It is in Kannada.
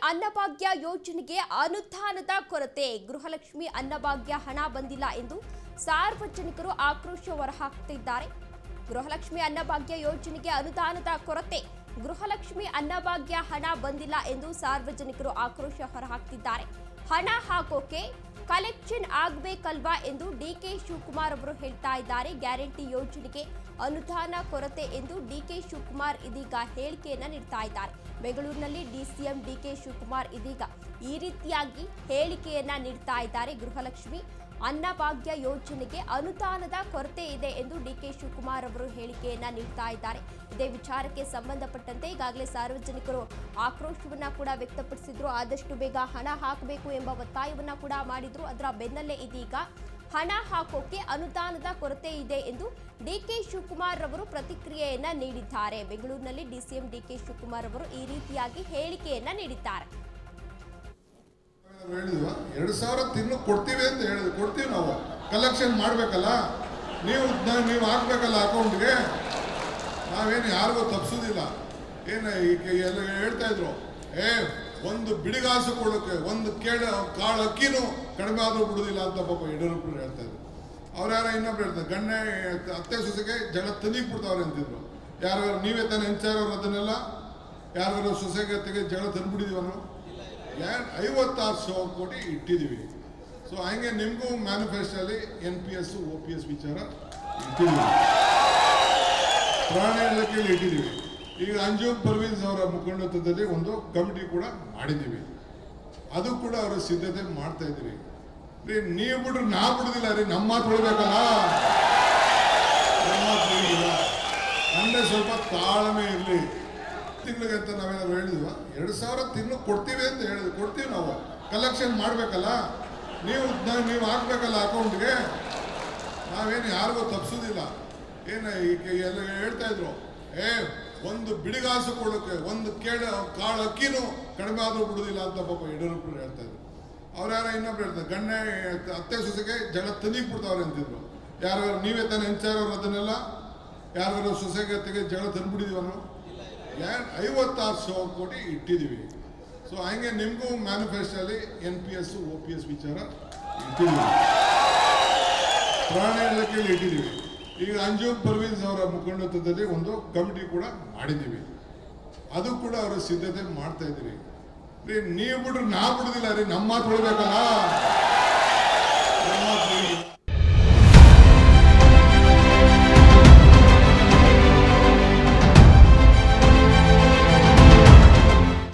ಅನ್ನಭಾಗ್ಯ ಯೋಜನೆಗೆ ಅನುದಾನದ ಕೊರತೆ. ಗೃಹಲಕ್ಷ್ಮಿ ಅನ್ನಭಾಗ್ಯ ಹಣ ಬಂದಿಲ್ಲ ಎಂದು ಸಾರ್ವಜನಿಕರು ಆಕ್ರೋಶ ಹೊರಹಾಕುತ್ತಿದ್ದಾರೆ. ಗೃಹಲಕ್ಷ್ಮಿ ಅನ್ನಭಾಗ್ಯ ಯೋಜನೆಗೆ ಅನುದಾನದ ಕೊರತೆ. ಗೃಹಲಕ್ಷ್ಮಿ ಅನ್ನಭಾಗ್ಯ ಹಣ ಬಂದಿಲ್ಲ ಎಂದು ಸಾರ್ವಜನಿಕರು ಆಕ್ರೋಶ ಹೊರಹಾಕುತ್ತಿದ್ದಾರೆ. ಹಣ ಹಾಕೋಕೆ ಕಲೆಕ್ಷನ್ ಆಗಬೇಕಲ್ವಾ ಎಂದು ಡಿಕೆ ಶಿವಕುಮಾರ್ ಅವರು ಹೇಳ್ತಾ ಇದ್ದಾರೆ. ಗ್ಯಾರಂಟಿ ಯೋಜನೆಗೆ ಅನುದಾನ ಕೊರತೆ ಎಂದು ಡಿಕೆ ಶಿವಕುಮಾರ್ ಇದೀಗ ಹೇಳಿಕೆಯನ್ನ ನೀಡ್ತಾ ಇದ್ದಾರೆ. ಬೆಂಗಳೂರಿನಲ್ಲಿ ಡಿಸಿಎಂ ಡಿಕೆ ಶಿವಕುಮಾರ್ ಇದೀಗ ಈ ರೀತಿಯಾಗಿ ಹೇಳಿಕೆಯನ್ನ ನೀಡ್ತಾ ಇದ್ದಾರೆ. ಗೃಹಲಕ್ಷ್ಮಿ ಅನ್ನಭಾಗ್ಯ ಯೋಜನೆಗೆ ಅನುದಾನದ ಕೊರತೆ ಇದೆ ಎಂದು ಡಿಕೆ ಶಿವಕುಮಾರ್ ಅವರು ಹೇಳಿಕೆಯನ್ನ ನೀಡ್ತಾ ಇದ್ದಾರೆ. ಇದೇ ವಿಚಾರಕ್ಕೆ ಸಂಬಂಧಪಟ್ಟಂತೆ ಈಗಾಗಲೇ ಸಾರ್ವಜನಿಕರು ಆಕ್ರೋಶವನ್ನ ಕೂಡ ವ್ಯಕ್ತಪಡಿಸಿದ್ರು. ಆದಷ್ಟು ಬೇಗ ಹಣ ಹಾಕಬೇಕು ಎಂಬ ಒತ್ತಾಯವನ್ನ ಕೂಡ ಮಾಡಿದ್ರು. ಅದರ ಬೆನ್ನಲ್ಲೇ ಇದೀಗ ಹಣ ಹಾಕೋಕೆ ಅನುದಾನದ ಕೊರತೆ ಇದೆ ಎಂದು ಡಿಕೆ ಶಿವಕುಮಾರ್ ಅವರು ಪ್ರತಿಕ್ರಿಯೆಯನ್ನ ನೀಡಿದ್ದಾರೆ. ಬೆಂಗಳೂರಿನಲ್ಲಿ ಡಿಸಿಎಂ ಡಿಕೆ ಶಿವಕುಮಾರ್ ಅವರು ಈ ರೀತಿಯಾಗಿ ಹೇಳಿಕೆಯನ್ನ ನೀಡಿದ್ದಾರೆ. 2,000 ತಿಂಗಳು ಕೊಡ್ತೀವಿ ಅಂತ ಹೇಳಿದ್ರು. ಕೊಡ್ತೀವಿ, ನಾವು ಕಲೆಕ್ಷನ್ ಮಾಡಬೇಕಲ್ಲ, ನೀವು ಹಾಕ್ಬೇಕಲ್ಲ ಅಕೌಂಟ್ಗೆ. ನಾವೇನು ಯಾರಿಗೂ ತಪ್ಪಿಸೋದಿಲ್ಲ. ಏನು ಎಲ್ಲ ಹೇಳ್ತಾ ಇದ್ರು, ಒಂದು ಬಿಡಿಗಾಸು ಕೊಡೋಕೆ ಒಂದು ಕಾಳು ಅಕ್ಕಿನೂ ಕಡಿಮೆ ಆದರೂ ಬಿಡೋದಿಲ್ಲ ಅಂತ ಪಾಪ ಯಡಿಯೂರಪ್ಪರು ಹೇಳ್ತಾ ಇದ್ರು. ಅವ್ರು ಇನ್ನೊಬ್ರು ಹೇಳ್ತಾರೆ, ಗಂಡ ಅತ್ತೆ ಸೊಸೆಗೆ ಜಗಳ ತಂದಿಕ್ಬಿಡ್ತಾವ್ರೆ ಅಂತಿದ್ರು. ಯಾರು ನೀವೇ ತಾನೇ ಹೆಂಚಾರವ್ರು ಅದನ್ನೆಲ್ಲ ಯಾರು ಸೊಸೆಗೆ ಜಗಳ ತಂದುಬಿಟ್ಟಿದೀವ ನಾವು. 56,000 ಕೋಟಿ ಇಟ್ಟಿದ್ದೀವಿ. ಸೊ ಹಂಗೆ ನಿಮಗೂ ಮ್ಯಾನಿಫೆಸ್ಟೋಲ್ಲಿ NPS OPS ವಿಚಾರ ಇಟ್ಟಿದ್ದೀವಿ, ಪ್ರಾಣಿ ಇಲಾಖೆಯಲ್ಲಿ ಇಟ್ಟಿದ್ದೀವಿ. ಈಗ ಅಂಜುಮ್ ಪರ್ವೀನ್ಸ್ ಅವರ ಮುಖಂಡತ್ವದಲ್ಲಿ ಒಂದು ಕಮಿಟಿ ಕೂಡ ಮಾಡಿದ್ದೀವಿ. ಅದು ಕೂಡ ಅವರ ಸಿದ್ಧತೆ ಮಾಡ್ತಾ ಇದ್ದೀವಿ. ನೀವು ಬಿಟ್ರೆ ನಾ ಬಿಡುದಿಲ್ಲ ರೀ, ನಮ್ಮ ಮಾತು ಉಳಿಬೇಕಲ್ಲ. ಅಂದ್ರೆ ಸ್ವಲ್ಪ ತಾಳ್ಮೆ ಇರಲಿ. ತಿಂಗಳಿಗೆ ಅಂತ ನಾವೇನಾದ್ರು ಹೇಳಿದ್ವಾ? 2,000 ತಿಂಗಳು ಕೊಡ್ತೀವಿ ಅಂತ ಹೇಳಿದ್ವಿ. ಕೊಡ್ತೀವಿ, ನಾವು ಕಲೆಕ್ಷನ್ ಮಾಡಬೇಕಲ್ಲ, ನೀವು ಹಾಕ್ಬೇಕಲ್ಲ ಅಕೌಂಟ್ಗೆ. ನಾವೇನು ಯಾರಿಗೂ ತಪ್ಪಿಸೋದಿಲ್ಲ. ಏನು ಎಲ್ಲ ಹೇಳ್ತಾ ಇದ್ರು, ಒಂದು ಬಿಡಿಗಾಸು ಕೊಡೋಕೆ ಒಂದು ಕಾಳು ಅಕ್ಕಿನೂ ಕಡಿಮೆ ಆದರೂ ಬಿಡೋದಿಲ್ಲ ಅಂತ ಪಾಪ ಯಡಿಯೂರಪ್ಪರು ಹೇಳ್ತಾ ಇದ್ರು. ಅವ್ರು ಇನ್ನೊಬ್ರು ಹೇಳ್ತಾರೆ, ಗಂಡ ಅತ್ತೆ ಸೊಸೆಗೆ ಜಗಳ ತಂದಿಕ್ಬಿಡ್ತಾವ್ರೆ ಅಂತಿದ್ರು. ಯಾರು ನೀವೇ ತಾನೇ ಹೆಂಚಾರವ್ರು ಅದನ್ನೆಲ್ಲ ಯಾರು ಸೊಸೆಗೆ ಜಗಳ ತಂದುಬಿಟ್ಟಿದೀವ ನಾವು. 56,000 ಕೋಟಿ ಇಟ್ಟಿದ್ದೀವಿ. ಸೊ ಹಂಗೆ ನಿಮಗೂ ಮ್ಯಾನಿಫೆಸ್ಟೋಲ್ಲಿ NPS OPS ವಿಚಾರ ಇಟ್ಟಿದ್ದೀವಿ, ಪ್ರಾಣಿ ಇಲಾಖೆಯಲ್ಲಿ ಇಟ್ಟಿದ್ದೀವಿ. ಈಗ ಅಂಜುಮ್ ಪರ್ವೀನ್ಸ್ ಅವರ ಮುಖಂಡತ್ವದಲ್ಲಿ ಒಂದು ಕಮಿಟಿ ಕೂಡ ಮಾಡಿದ್ದೀವಿ. ಅದು ಕೂಡ ಅವರ ಸಿದ್ಧತೆ ಮಾಡ್ತಾ ಇದ್ದೀವಿ. ನೀವು ಬಿಟ್ರೆ ನಾ ಬಿಡುದಿಲ್ಲ ರೀ, ನಮ್ಮ ಮಾತು ಉಳಿಬೇಕಲ್ಲ.